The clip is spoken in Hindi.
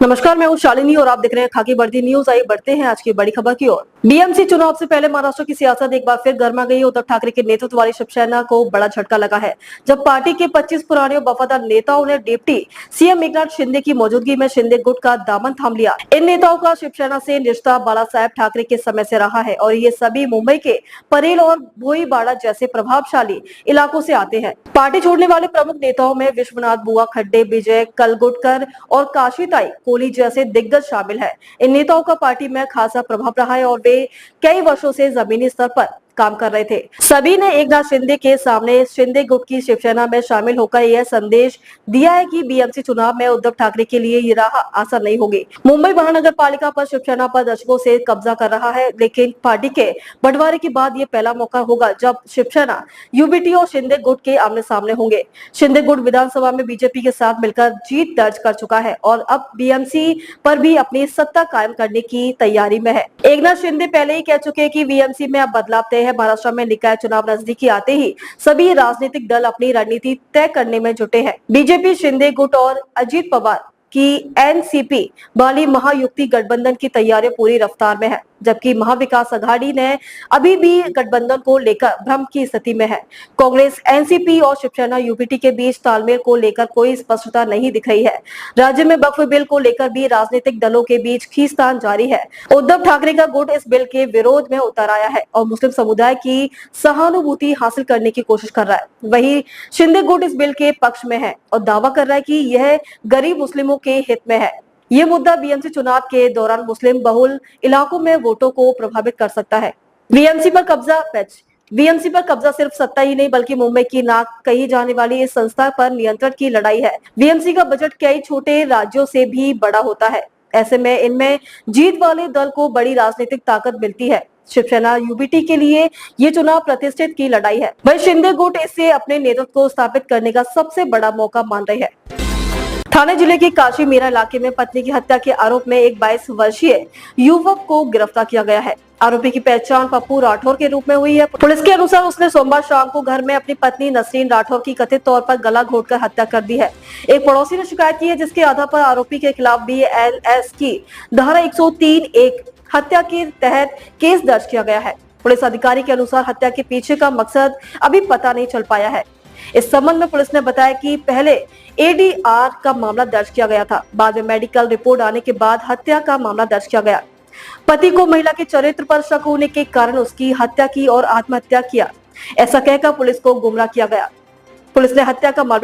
नमस्कार, मैं हूँ शालिनी और आप देख रहे हैं खाकी बढ़ती न्यूज। आइए बढ़ते हैं आज की बड़ी खबर की ओर। बीएमसी चुनाव से पहले महाराष्ट्र की सियासत एक बार फिर गर्मा गई। उद्धव ठाकरे के नेतृत्व वाली शिवसेना को बड़ा झटका लगा है, जब पार्टी के 25 पुराने और वफादार नेताओं ने डिप्टी सीएम एकनाथ शिंदे की मौजूदगी में शिंदे गुट का दामन थाम लिया। इन नेताओं का शिवसेना से रिश्ता बाला साहेब ठाकरे के समय से रहा है और ये सभी मुंबई के परेल और भोईवाड़ा जैसे प्रभावशाली इलाकों से आते हैं। पार्टी छोड़ने वाले प्रमुख नेताओं में विश्वनाथ बुआ खड्डे, विजय कलगुटकर और काशीताई कोहली जैसे दिग्गज शामिल हैं। इन नेताओं का पार्टी में खासा प्रभाव रहा है और वे कई वर्षों से जमीनी स्तर पर काम कर रहे थे। सभी ने एकनाथ शिंदे के सामने शिंदे गुट की शिवसेना में शामिल होकर यह संदेश दिया है कि बीएमसी चुनाव में उद्धव ठाकरे के लिए ये राह आसान नहीं होगी। मुंबई महानगर पालिका पर शिवसेना पर दशकों से कब्जा कर रहा है, लेकिन पार्टी के बंटवारे के बाद ये पहला मौका होगा जब शिवसेना यूबीटी और शिंदे गुट के आमने सामने होंगे। शिंदे गुट विधानसभा में बीजेपी के साथ मिलकर जीत दर्ज कर चुका है और अब बीएमसी पर भी अपनी सत्ता कायम करने की तैयारी में है। एकनाथ शिंदे पहले ही कह चुके हैं कि बीएमसी में अब बदलाव तय है। महाराष्ट्र में निकाय चुनाव नजदीकी आते ही सभी राजनीतिक दल अपनी रणनीति तय करने में जुटे हैं। बीजेपी, शिंदे गुट और अजीत पवार की एनसीपी वाली महायुति गठबंधन की तैयारियां पूरी रफ्तार में है, जबकि महाविकास अघाड़ी ने अभी भी गठबंधन को लेकर भ्रम की स्थिति में है। कांग्रेस, एनसीपी और शिवसेना यूबीटी के बीच तालमेल को लेकर कोई स्पष्टता नहीं दिख रही है। राज्य में वक्फ बिल को लेकर भी राजनीतिक दलों के बीच खींचतान जारी है। उद्धव ठाकरे का गुट इस बिल के विरोध में उतर आया है और मुस्लिम समुदाय की सहानुभूति हासिल करने की कोशिश कर रहा है। वहीं शिंदे गुट इस बिल के पक्ष में है और दावा कर रहा है कि यह गरीब मुस्लिमों के हित में है। ये मुद्दा बीएमसी चुनाव के दौरान मुस्लिम बहुल इलाकों में वोटों को प्रभावित कर सकता है। बीएमसी पर कब्जा सिर्फ सत्ता ही नहीं बल्कि मुंबई की नाक कही जाने वाली इस संस्था पर नियंत्रण की लड़ाई है। बीएमसी का बजट कई छोटे राज्यों से भी बड़ा होता है। ऐसे में इनमें जीत वाले दल को बड़ी राजनीतिक ताकत मिलती है। शिवसेना यूबीटी के लिए ये चुनाव प्रतिष्ठित की लड़ाई है। वही शिंदे गुट इसे अपने नेतृत्व को स्थापित करने का सबसे बड़ा मौका मान रही है। थाने जिले के काशी मीरा इलाके में पत्नी की हत्या के आरोप में एक 22 वर्षीय युवक को गिरफ्तार किया गया है। आरोपी की पहचान पप्पू राठौर के रूप में हुई है। पुलिस के अनुसार उसने सोमवार शाम को घर में अपनी पत्नी नसरीन राठौर की कथित तौर पर गला घोटकर हत्या कर दी है। एक पड़ोसी ने शिकायत की है, जिसके आधार पर आरोपी के खिलाफ बीएनएस की धारा 103(1) हत्या के तहत केस दर्ज किया गया है। पुलिस अधिकारी के अनुसार हत्या के पीछे का मकसद अभी पता नहीं चल पाया है। इस संबंध में पुलिस ने बताया कि पहले एडीआर का मामला दर्ज किया गया था, बाद में मेडिकल रिपोर्ट आने के बाद हत्या का मामला दर्ज किया गया। पति को महिला के चरित्र पर शक होने के कारण उसकी हत्या की और आत्महत्या किया, ऐसा कहकर पुलिस को गुमराह किया गया। पुलिस ने हत्या का मामला